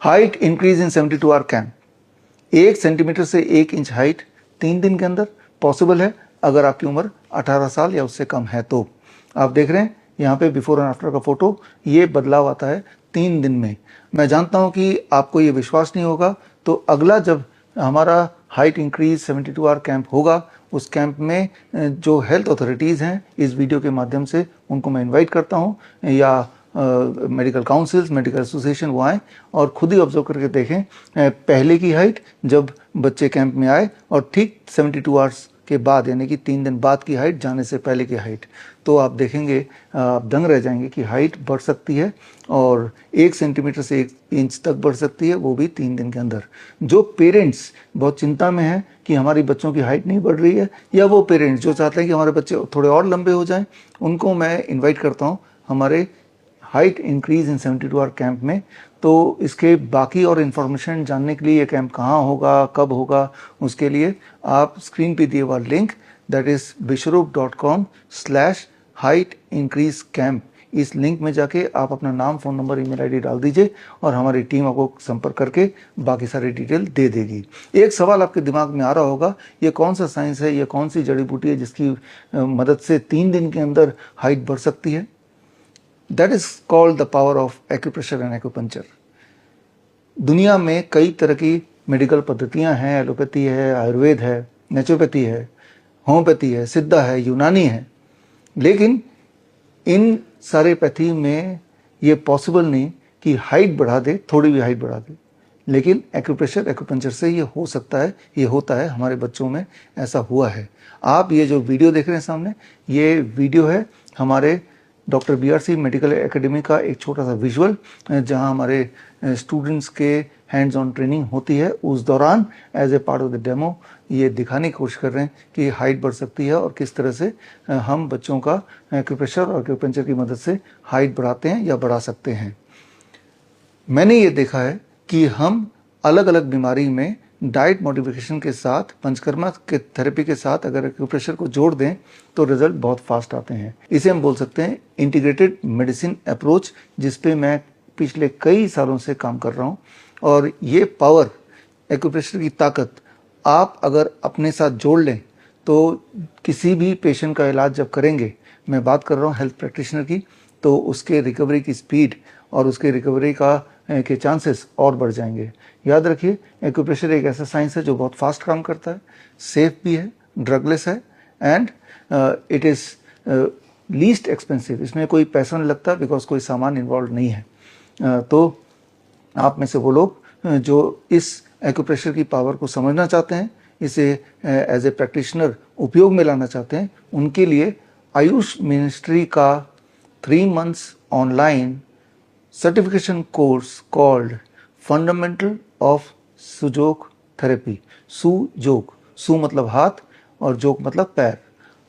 Height increase in 72 hour camp. 1 centimetre से 1 inch height 3 दिन के अंदर पॉसिबल है अगर आपकी उम्र 18 साल या उससे कम है तो। आप देख रहे हैं यहाँ पे बिफोर एंड आफ्टर का फोटो, ये बदलाव आता है 3 दिन में। मैं जानता हूँ कि आपको ये विश्वास नहीं होगा, तो अगला जब हमारा हाइट इंक्रीज 72 आवर कैंप होगा, उस कैंप में जो हेल्थ अथॉरिटीज़ हैं इस वीडियो के माध्यम से उनको मैं इनवाइट करता हूँ, या मेडिकल काउंसिल्स, मेडिकल एसोसिएशन वो आएँ और खुद ही ऑब्जर्व करके देखें पहले की हाइट जब बच्चे कैंप में आए और ठीक 72 आवर्स के बाद, यानी कि 3 दिन बाद की हाइट जाने से पहले की हाइट। तो आप देखेंगे, आप दंग रह जाएंगे कि हाइट बढ़ सकती है और 1 सेंटीमीटर से 1 इंच तक बढ़ सकती है, वो भी 3 दिन के अंदर। जो पेरेंट्स बहुत चिंता में हैं कि हमारी बच्चों की हाइट नहीं बढ़ रही है, या वो पेरेंट्स जो चाहते हैं कि हमारे बच्चे थोड़े और लंबे हो जाएं, उनको मैं इन्वाइट करता हूँ हमारे height increase in 72 hour camp में। तो इसके बाकी और इन्फॉर्मेशन जानने के लिए ये कैंप कहाँ होगा, कब होगा, उसके लिए आप स्क्रीन पे दिए हुआ link, that is bishrup.com/height increase camp, इस लिंक में जाके आप अपना नाम, फ़ोन नंबर, ईमेल आईडी डाल दीजिए और हमारी टीम आपको संपर्क करके बाकी सारी डिटेल दे देगी। एक सवाल आपके दिमाग में आ रहा होगा, ये कौन सा साइंस है, ये कौन सी जड़ी बूटी है जिसकी मदद से 3 दिन के अंदर हाइट बढ़ सकती है? That is called the power of acupressure and acupuncture. दुनिया में कई तरह की मेडिकल पद्धतियां हैं, एलोपैथी है, आयुर्वेद है, नेचुरोपैथी है, होम्योपैथी है, सिद्धा है, यूनानी है, लेकिन इन सारे पैथी में ये पॉसिबल नहीं कि हाइट बढ़ा दे, थोड़ी भी हाइट बढ़ा दे, लेकिन एक्यूप्रेशर, एक्यूपंचर से ये हो सकता है, ये होता है, हमारे बच्चों में ऐसा हुआ है। आप ये जो वीडियो देख रहे हैं सामने, ये वीडियो है हमारे डॉक्टर BRC मेडिकल एकेडमी का एक छोटा सा विजुअल, जहां हमारे स्टूडेंट्स के हैंड्स ऑन ट्रेनिंग होती है। उस दौरान as a part of the demo ये दिखाने की कोशिश कर रहे हैं कि हाइट बढ़ सकती है और किस तरह से हम बच्चों का एक्यूप्रेशर और एक्यूपंचर की मदद से हाइट बढ़ाते हैं या बढ़ा सकते हैं। मैंने ये देखा है कि हम अलग अलग बीमारी में डाइट मॉडिफिकेशन के साथ, पंचकर्मा के थेरेपी के साथ अगर एक्यूप्रेशर को जोड़ दें तो रिजल्ट बहुत फास्ट आते हैं। इसे हम बोल सकते हैं इंटीग्रेटेड मेडिसिन अप्रोच, जिस पे मैं पिछले कई सालों से काम कर रहा हूँ। और ये पावर, एक्यूप्रेशर की ताकत आप अगर अपने साथ जोड़ लें तो किसी भी पेशेंट का इलाज जब करेंगे, मैं बात कर रहा हूँ हेल्थ प्रैक्टिशनर की, तो उसके रिकवरी की स्पीड और उसके रिकवरी के चांसेस और बढ़ जाएंगे। याद रखिए, एक्यूप्रेशर एक ऐसा साइंस है जो बहुत फास्ट काम करता है, सेफ भी है, ड्रगलेस है, and it is least expensive. इसमें कोई पैसा नहीं लगता बिकॉज कोई सामान इन्वॉल्व नहीं है। तो आप में से वो लोग जो इस एक्यूप्रेशर की पावर को समझना चाहते हैं, इसे एज ए प्रैक्टिशनर उपयोग में लाना चाहते हैं, उनके लिए आयुष मिनिस्ट्री का 3 months online certification course called fundamental of Sujok therapy. Sujok, su मतलब हाथ और जोग मतलब पैर।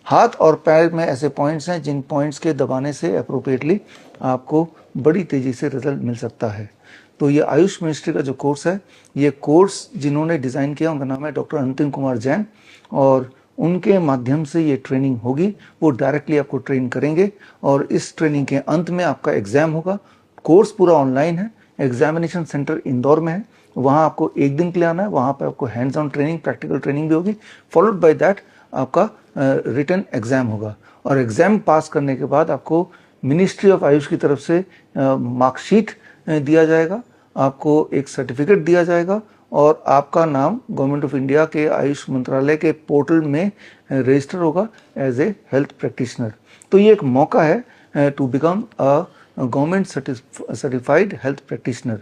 हाथ और पैर में ऐसे पॉइंट्स हैं जिन पॉइंट्स के दबाने से अप्रोप्रिएटली आपको बड़ी तेजी से रिजल्ट मिल सकता है। तो ये आयुष मिनिस्ट्री का जो कोर्स है, ये कोर्स जिन्होंने डिज़ाइन किया उनका नाम है डॉक्टर अंतिम कुमार जैन, और उनके माध्यम से ये ट्रेनिंग होगी। वो डायरेक्टली आपको ट्रेन करेंगे और इस ट्रेनिंग के अंत में आपका एग्ज़ाम होगा। कोर्स पूरा ऑनलाइन है, एग्जामिनेशन सेंटर इंदौर में है, वहाँ आपको 1 दिन के लिए आना है। वहाँ पे आपको hands on training, practical training भी होगी, फॉलोड बाय दैट आपका रिटन एग्जाम होगा। और एग्जाम पास करने के बाद आपको मिनिस्ट्री ऑफ आयुष की तरफ से मार्कशीट दिया जाएगा, आपको एक सर्टिफिकेट दिया जाएगा और आपका नाम गवर्नमेंट ऑफ इंडिया के आयुष मंत्रालय के पोर्टल में रजिस्टर होगा एज ए हेल्थ प्रैक्टिशनर। तो ये एक मौका है to become a government certified health practitioner.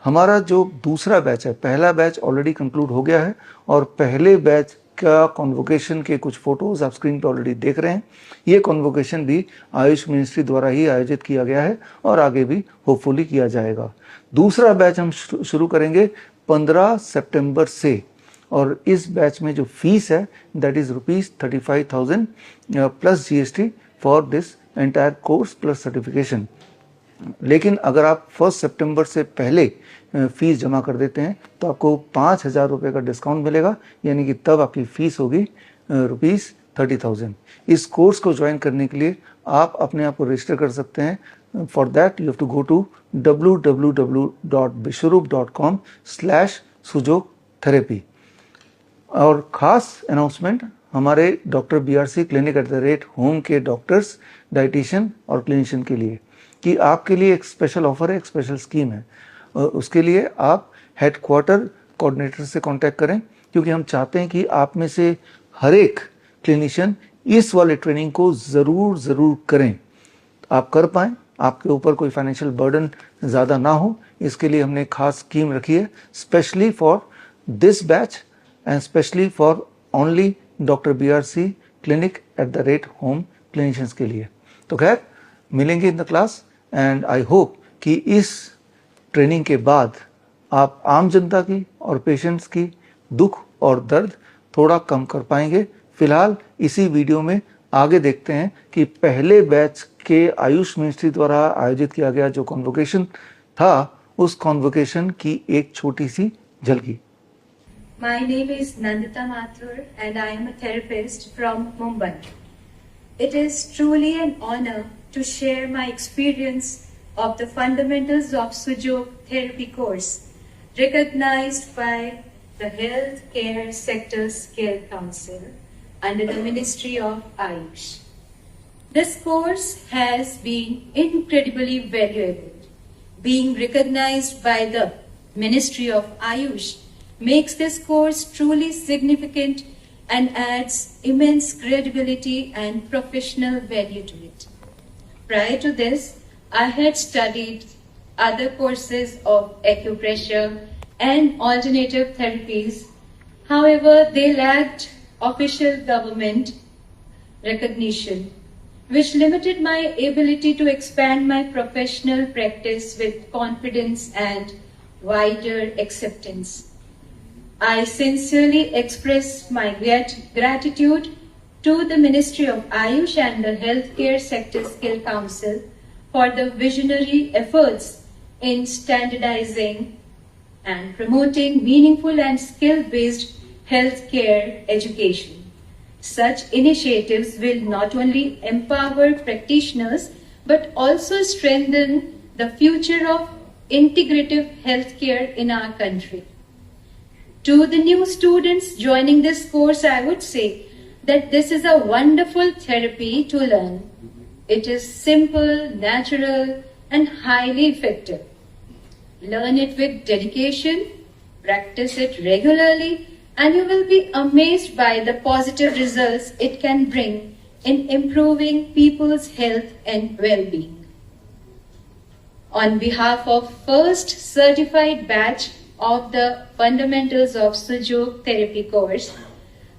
हमारा जो दूसरा बैच है, पहला बैच ऑलरेडी कंक्लूड हो गया है और पहले बैच का कॉन्वोकेशन के कुछ फोटोज आप स्क्रीन पे ऑलरेडी देख रहे हैं। ये कॉन्वोकेशन भी आयुष मिनिस्ट्री द्वारा ही आयोजित किया गया है और आगे भी होपफुली किया जाएगा। दूसरा बैच हम शुरू करेंगे 15 सितंबर से, और इस बैच में जो फीस है that is ₹35,000 plus GST for this entire course plus certification. लेकिन अगर आप 1 सितंबर से पहले फीस जमा कर देते हैं तो आपको 5,000 रुपये का डिस्काउंट मिलेगा, यानी कि तब आपकी फ़ीस होगी ₹30,000। इस कोर्स को ज्वाइन करने के लिए आप अपने आप को रजिस्टर कर सकते हैं For that, you have to go to www.bishwarup.com/Sujok Therapy. और ख़ास अनाउंसमेंट हमारे डॉक्टर BRC clinic@home के डॉक्टर्स, डाइटिशियन और क्लिनिशियन के लिए कि आपके लिए एक स्पेशल ऑफर है, एक स्पेशल स्कीम है। उसके लिए आप हेडक्वार्टर कोऑर्डिनेटर से कांटेक्ट करें, क्योंकि हम चाहते हैं कि आप में से हर एक क्लिनिशियन इस वाले ट्रेनिंग को ज़रूर करें, आप कर पाएँ, आपके ऊपर कोई फाइनेंशियल बर्डन ज़्यादा ना हो। इसके लिए हमने खास स्कीम रखी है specially for this batch and specially for only Dr. BRC clinic@home clinicians के लिए। तो खैर मिलेंगे in the class and I hope कि इस ट्रेनिंग के बाद आप आम जनता की और पेशेंट्स की दुख और दर्द थोड़ा कम कर पाएंगे। फिलहाल इसी वीडियो में आगे देखते हैं कि पहले बैच के आयुष मिनिस्ट्री द्वारा आयोजित किया गया जो कॉन्वोकेशन था, उस कॉन्वोकेशन की एक छोटी सी झलकी। My name is Nandita Mathur and I am a therapist from Mumbai. It is truly an honor to share my experience of the fundamentals of Sujok therapy course recognized by the Healthcare Sector Skill Council under the Ministry of Ayush. This course has been incredibly valuable. Being recognized by the Ministry of Ayush makes this course truly significant and adds immense credibility and professional value to it. Prior to this, I had studied other courses of acupressure and alternative therapies. However, they lacked official government recognition, which limited my ability to expand my professional practice with confidence and wider acceptance. I sincerely express my gratitude to the Ministry of Ayush and the Healthcare Sector Skill Council for the visionary efforts in standardizing and promoting meaningful and skill-based healthcare education. Such initiatives will not only empower practitioners but also strengthen the future of integrative healthcare in our country. To the new students joining this course, I would say that this is a wonderful therapy to learn. It is simple, natural, and highly effective. Learn it with dedication, practice it regularly, and you will be amazed by the positive results it can bring in improving people's health and well-being. On behalf of first certified batch of the Fundamentals of Sujok Therapy course,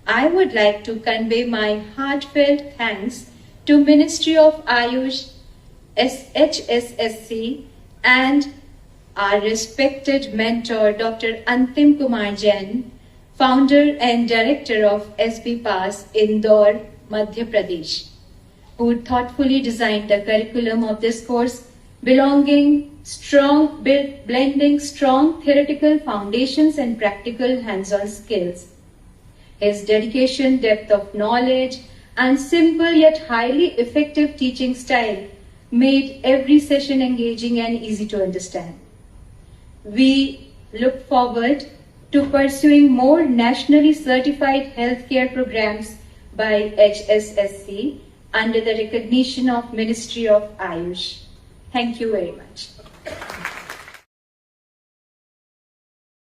I would like to convey my heartfelt thanks to Ministry of Ayush, HSSC, and our respected mentor Dr. Antim Kumar Jain, founder and director of SB Pass, Indore, Madhya Pradesh, who thoughtfully designed the curriculum of this course, blending strong theoretical foundations and practical hands-on skills. His dedication, depth of knowledge, and simple yet highly effective teaching style made every session engaging and easy to understand. We look forward to pursuing more nationally certified healthcare programs by HSSC under the recognition of Ministry of Ayush. Thank you very much.